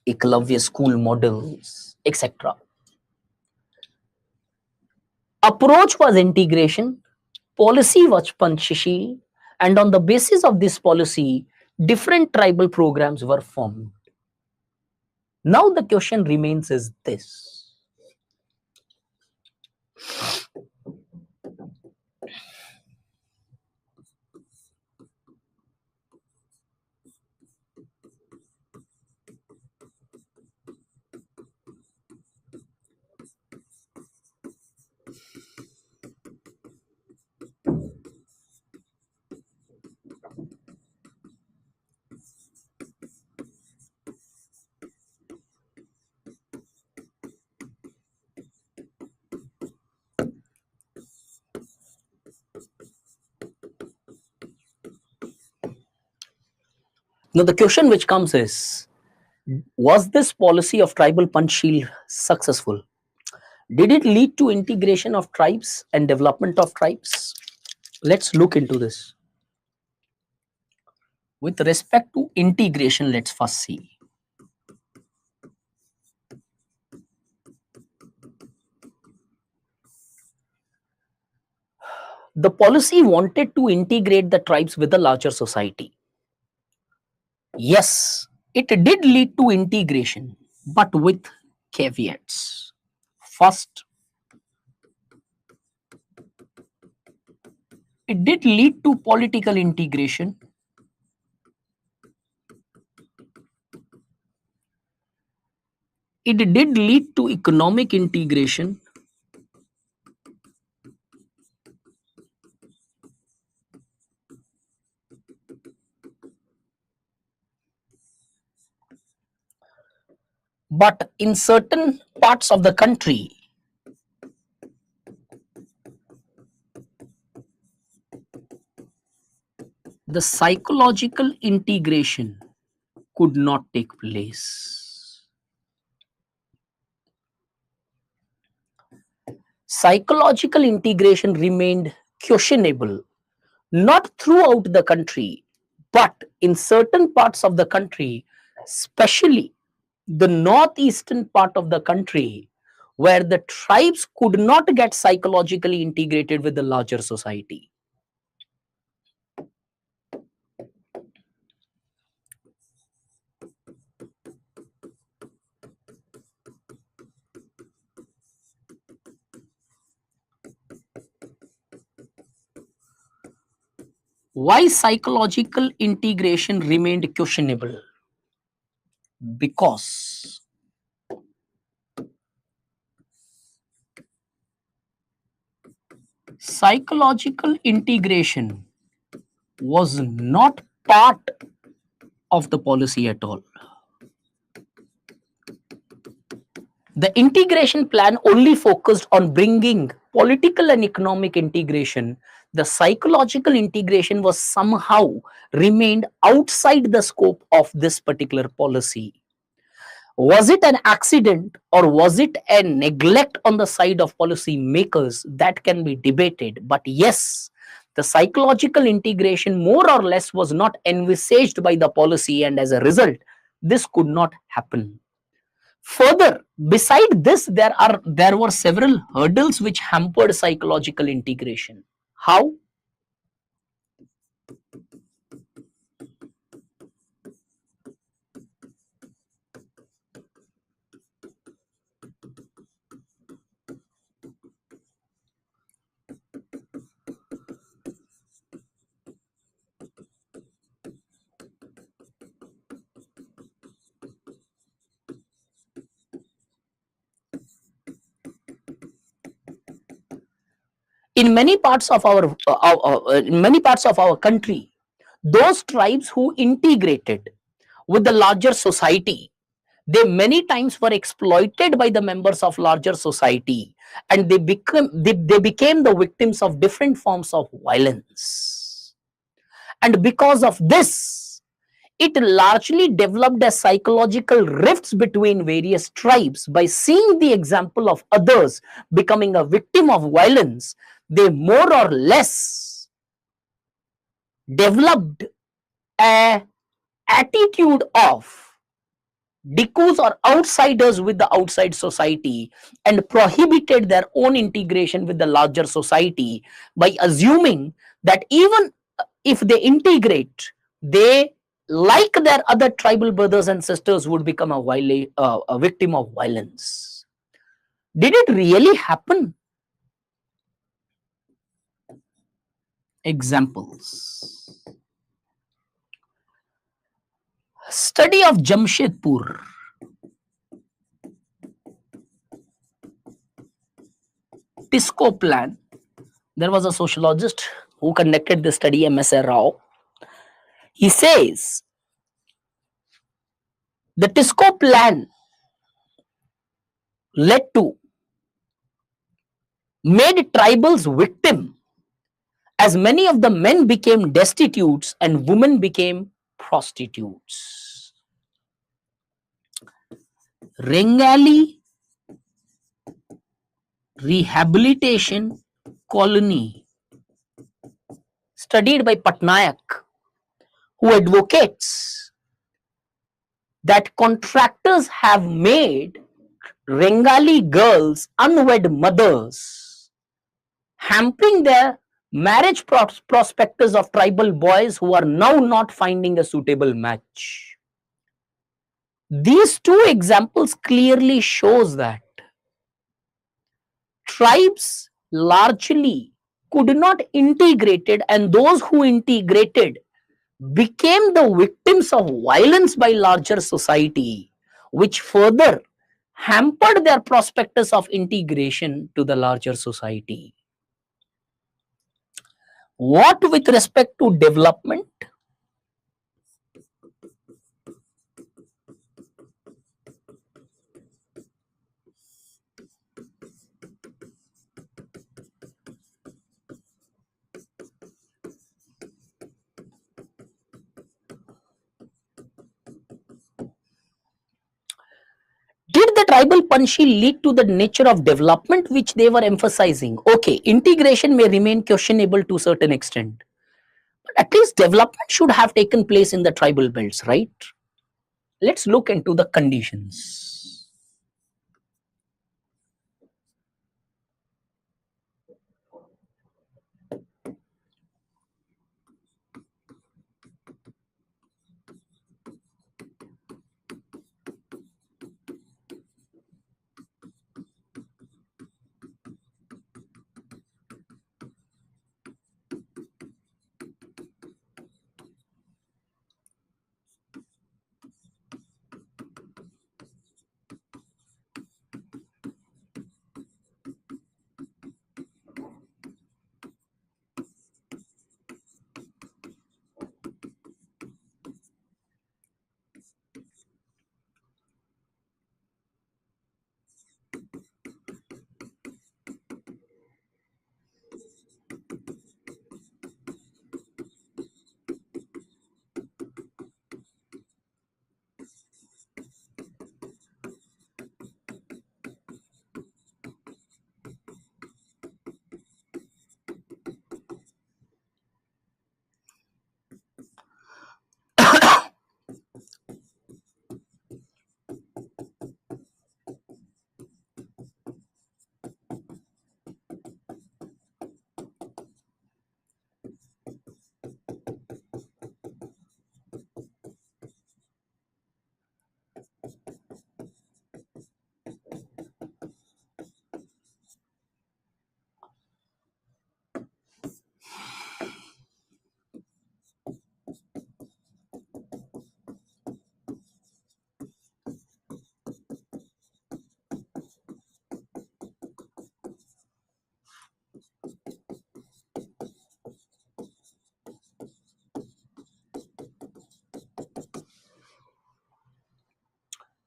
Eklavya School Models, etc. Approach was integration, policy was Panchsheel, and on the basis of this policy, different tribal programs were formed. Now the question remains is this. Now the question which comes is, was this policy of tribal Panchsheel successful? Did it lead to integration of tribes and development of tribes? Let's look into this. With respect to integration, let's first see. The policy wanted to integrate the tribes with the larger society. Yes, it did lead to integration, but with caveats. First, it did lead to political integration. It did lead to economic integration. But in certain parts of the country, the psychological integration could not take place. Psychological integration remained questionable, not throughout the country, but in certain parts of the country, especially the northeastern part of the country, where the tribes could not get psychologically integrated with the larger society. Why psychological integration remained questionable? Because psychological integration was not part of the policy at all. The integration plan only focused on bringing political and economic integration. The psychological integration was somehow remained outside the scope of this particular policy. Was it an accident or was it a neglect on the side of policy makers? That can be debated. But yes, the psychological integration more or less was not envisaged by the policy, and as a result, this could not happen. Further, beside this, there were several hurdles which hampered psychological integration. How? In many parts of our country, those tribes who integrated with the larger society, they many times were exploited by the members of larger society, and they became the victims of different forms of violence. And because of this, it largely developed as psychological rifts between various tribes. By seeing the example of others becoming a victim of violence, they more or less developed a attitude of decoys or outsiders with the outside society, and prohibited their own integration with the larger society by assuming that even if they integrate, they, like their other tribal brothers and sisters, would become a victim of violence. Did it really happen? Examples. Study of Jamshedpur. Tisco plan. There was a sociologist who conducted the study, M.S.A. Rao. He says the Tisco plan led to made tribals victim, as many of the men became destitutes and women became prostitutes. Rengali Rehabilitation Colony, studied by Patnaik, who advocates that contractors have made Rengali girls unwed mothers, hampering their marriage prospectus of tribal boys who are now not finding a suitable match. These two examples clearly shows that tribes largely could not integrated, and those who integrated became the victims of violence by larger society, which further hampered their prospectus of integration to the larger society. What with respect to development? the tribal Panchil lead to the nature of development which they were emphasizing? Okay, integration may remain questionable to a certain extent, but at least development should have taken place in the tribal belts, right? Let's look into the conditions.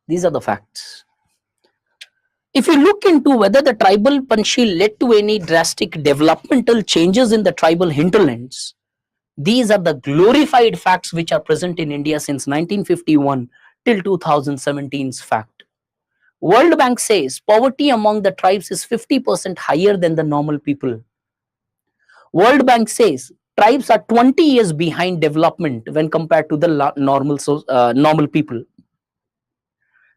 These are the facts. If you look into whether the tribal Panchil led to any drastic developmental changes in the tribal hinterlands, these are the glorified facts which are present in India since 1951 till 2017's fact. World Bank says poverty among the tribes is 50% higher than the normal people. World Bank says tribes are 20 years behind development when compared to the normal people.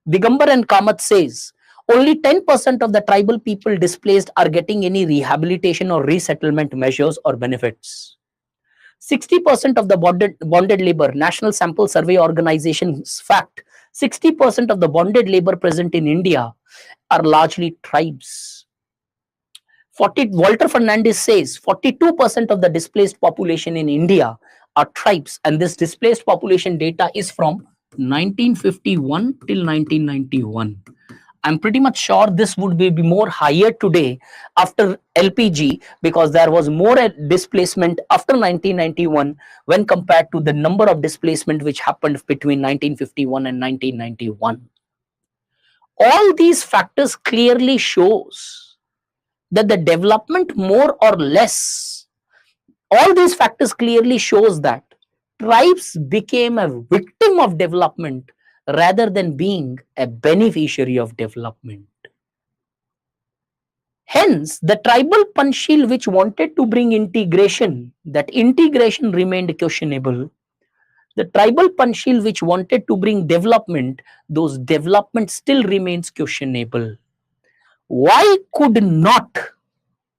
Digambar and Kamath says only 10% of the tribal people displaced are getting any rehabilitation or resettlement measures or benefits. 60% of the bonded labor, National Sample Survey Organization's fact, 60% of the bonded labor present in India are largely tribes. Walter Fernandez says 42% of the displaced population in India are tribes, and this displaced population data is from 1951 till 1991. I'm pretty much sure this would be more higher today after LPG, because there was more displacement after 1991 when compared to the number of displacement which happened between 1951 and 1991. All these factors clearly shows that the development more or less, all these factors clearly shows that tribes became a victim of development rather than being a beneficiary of development. Hence, the tribal Panchil which wanted to bring integration, that integration remained questionable. The tribal Panchil which wanted to bring development, those development still remains questionable. Why could not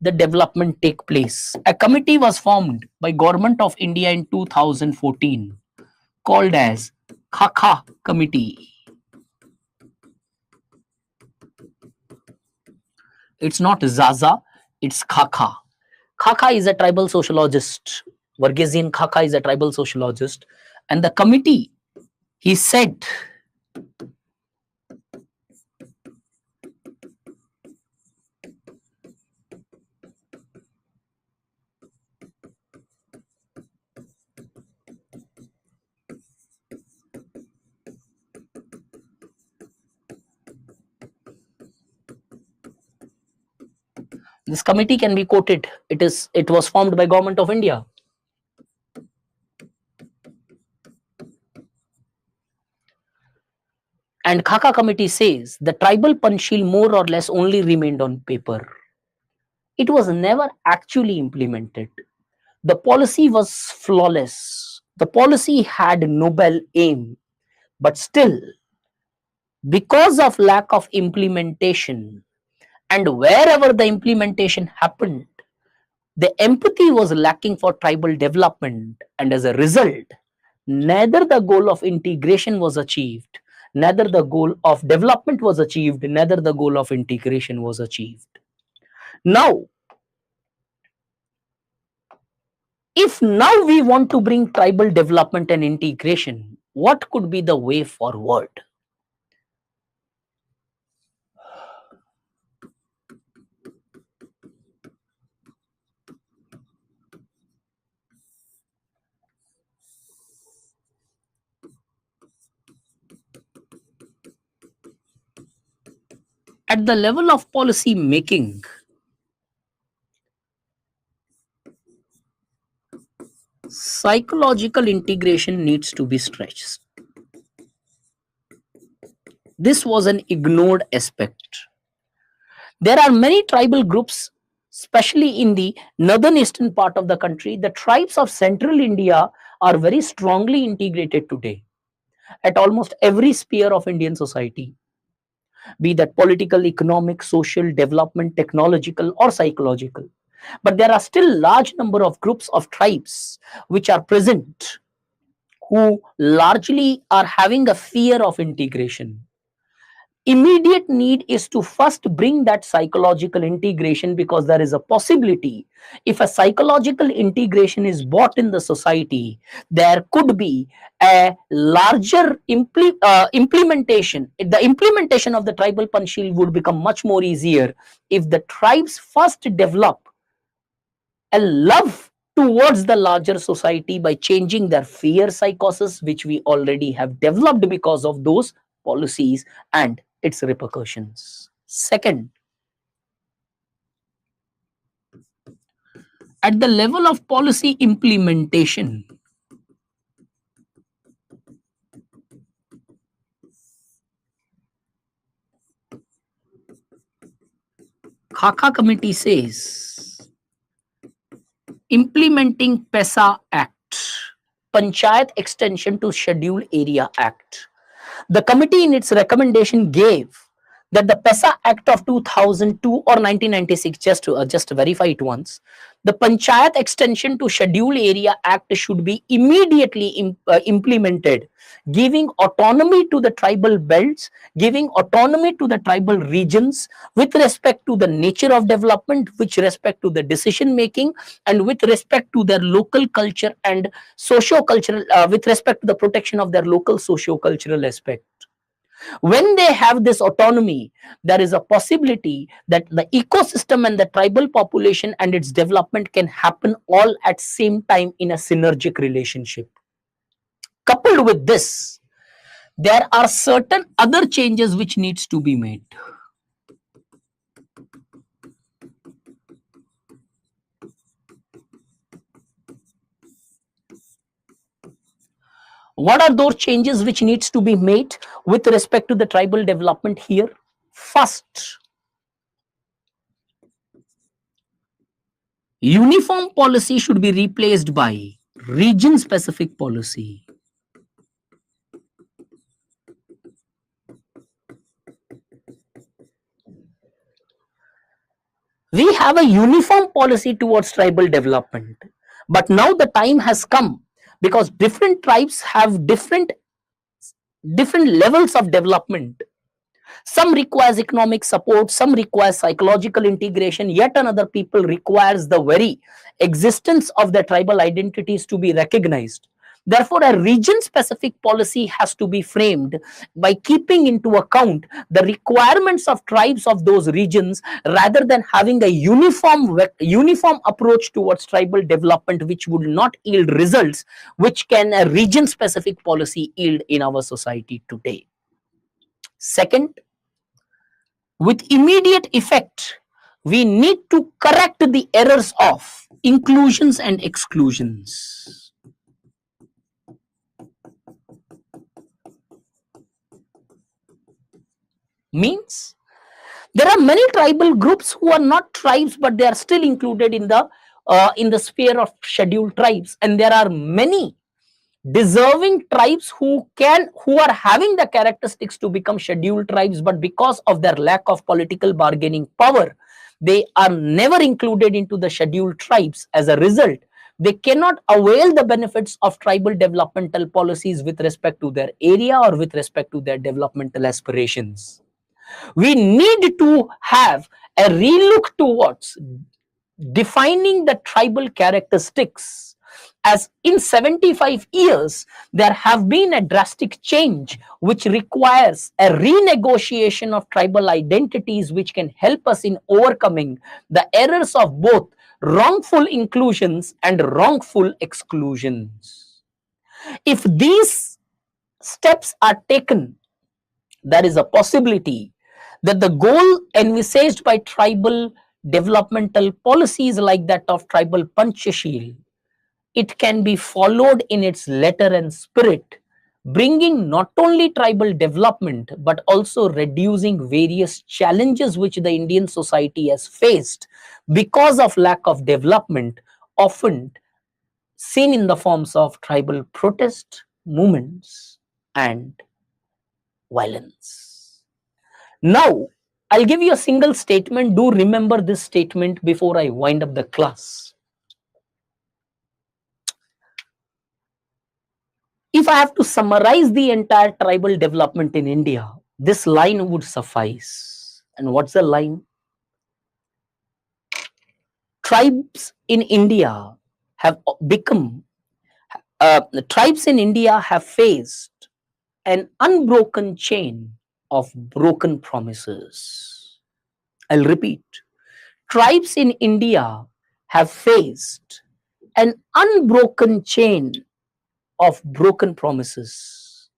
the development take place? A committee was formed by Government of India in 2014 called as Khakha Committee. It's not Zaza, it's Khakha. Khakha is a tribal sociologist. Varghese Khakha is a tribal sociologist. And the committee, he said, this committee can be quoted. It was formed by Government of India. And Khaka committee says the tribal Panchil more or less only remained on paper. It was never actually implemented. The policy was flawless. The policy had noble aim, but still, because of lack of implementation, and wherever the implementation happened, the empathy was lacking for tribal development, and as a result, neither the goal of integration was achieved, neither the goal of development was achieved, neither the goal of integration was achieved. Now, if now we want to bring tribal development and integration, what could be the way forward? At the level of policy making, psychological integration needs to be stretched. This was an ignored aspect. There are many tribal groups, especially in the northern eastern part of the country. The tribes of central India are very strongly integrated today at almost every sphere of Indian society, be that political, economic, social, development, technological, or psychological. But there are still large number of groups of tribes which are present who largely are having a fear of integration. Immediate need is to first bring that psychological integration, because there is a possibility, if a psychological integration is brought in the society, there could be a larger implementation. The implementation of the tribal Panchil would become much more easier if the tribes first develop a love towards the larger society by changing their fear psychosis, which we already have developed because of those policies and its repercussions. Second, at the level of policy implementation, Khaka committee says implementing PESA Act, Panchayat Extension to Schedule Area Act. The committee in its recommendation gave that the PESA Act of 2002 or 1996, just to verify it once, the Panchayat Extension to Schedule Area Act should be immediately implemented, giving autonomy to the tribal belts, giving autonomy to the tribal regions with respect to the nature of development, with respect to the decision making, and with respect to their local culture and socio-cultural, with respect to the protection of their local socio-cultural aspect. When they have this autonomy, there is a possibility that the ecosystem and the tribal population and its development can happen all at same time in a synergic relationship. Coupled with this, there are certain other changes which needs to be made. What are those changes which needs to be made with respect to the tribal development here? First, uniform policy should be replaced by region specific policy. We have a uniform policy towards tribal development, but now the time has come, because different tribes have different levels of development. Some requires economic support, some requires psychological integration, yet another people requires the very existence of their tribal identities to be recognized. Therefore, a region specific policy has to be framed by keeping into account the requirements of tribes of those regions, rather than having a uniform approach towards tribal development, which would not yield results which can a region specific policy yield in our society today. Second, with immediate effect, we need to correct the errors of inclusions and exclusions. Means there are many tribal groups who are not tribes, but they are still included in the sphere of scheduled tribes, and there are many deserving tribes who are having the characteristics to become scheduled tribes, but because of their lack of political bargaining power, they are never included into the scheduled tribes. As a result, they cannot avail the benefits of tribal developmental policies with respect to their area or with respect to their developmental aspirations. We need to have a relook towards defining the tribal characteristics, as in 75 years there have been a drastic change which requires a renegotiation of tribal identities, which can help us in overcoming the errors of both wrongful inclusions and wrongful exclusions. If these steps are taken, there is a possibility that the goal envisaged by tribal developmental policies like that of tribal Panchashil, it can be followed in its letter and spirit, bringing not only tribal development but also reducing various challenges which the Indian society has faced because of lack of development, often seen in the forms of tribal protest movements and violence. Now, I'll give you a single statement. Do remember this statement before I wind up the class. If I have to summarize the entire tribal development in India, this line would suffice. And what's the line? Tribes in India have become, tribes in India have faced an unbroken chain of broken promises. I'll repeat. Tribes in India have faced an unbroken chain of broken promises.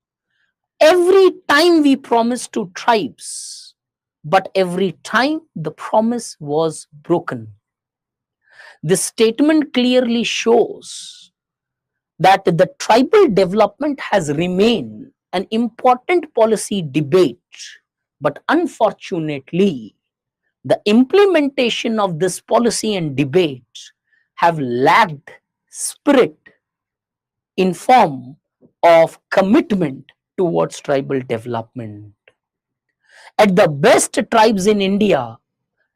Every time we promised to tribes, but every time the promise was broken. This statement clearly shows that the tribal development has remained an important policy debate, but unfortunately, the implementation of this policy and debate have lacked spirit in form of commitment towards tribal development. At the best, tribes in India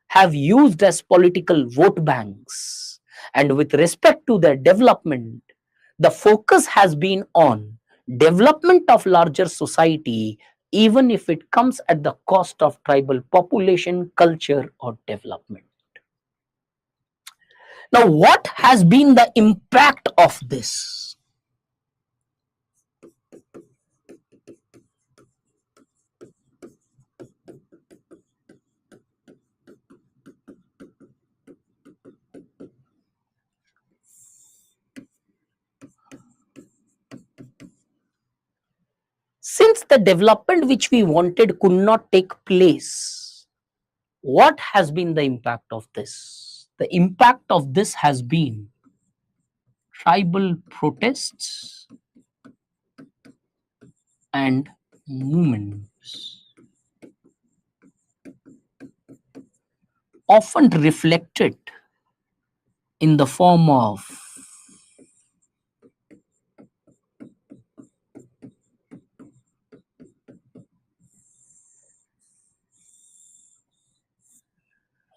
have used as political vote banks, and with respect to their development, the focus has been on development of larger society, even if it comes at the cost of tribal population, culture, or development. Now, what has been the impact of this? Since the development which we wanted could not take place, what has been the impact of this? The impact of this has been tribal protests and movements, often reflected in the form of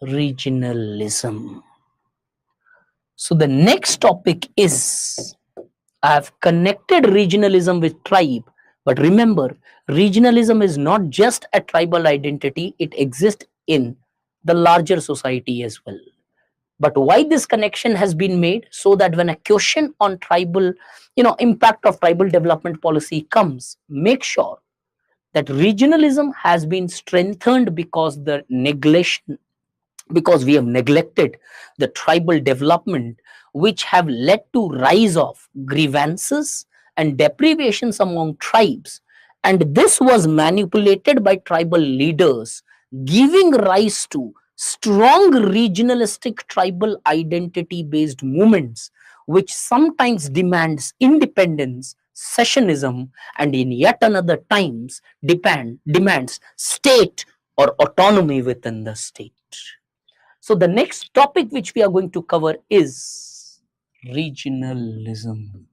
regionalism. So the next topic is, I have connected regionalism with tribe, but remember, regionalism is not just a tribal identity, it exists in the larger society as well. But why this connection has been made? So that when a question on tribal, impact of tribal development policy comes, make sure that regionalism has been strengthened because we have neglected the tribal development, which have led to rise of grievances and deprivations among tribes, and this was manipulated by tribal leaders, giving rise to strong regionalistic tribal identity based movements, which sometimes demands independence, secessionism, and in yet another times demands state or autonomy within the state. So the next topic which we are going to cover is regionalism.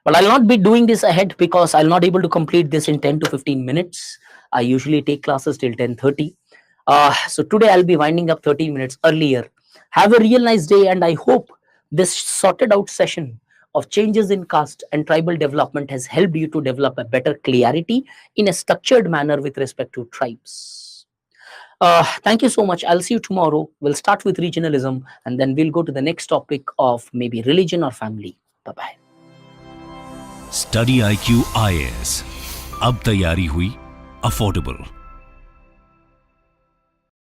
But I'll not be doing this ahead because I'll not able to complete this in 10 to 15 minutes. I usually take classes till 10:30. So today I'll be winding up 30 minutes earlier. Have a real nice day, and I hope this sorted out session of changes in caste and tribal development has helped you to develop a better clarity in a structured manner with respect to tribes. Thank you so much. I'll see you tomorrow. We'll start with regionalism and then we'll go to the next topic of maybe religion or family. Bye bye. Study IQ IAS अब तैयारी हुई affordable.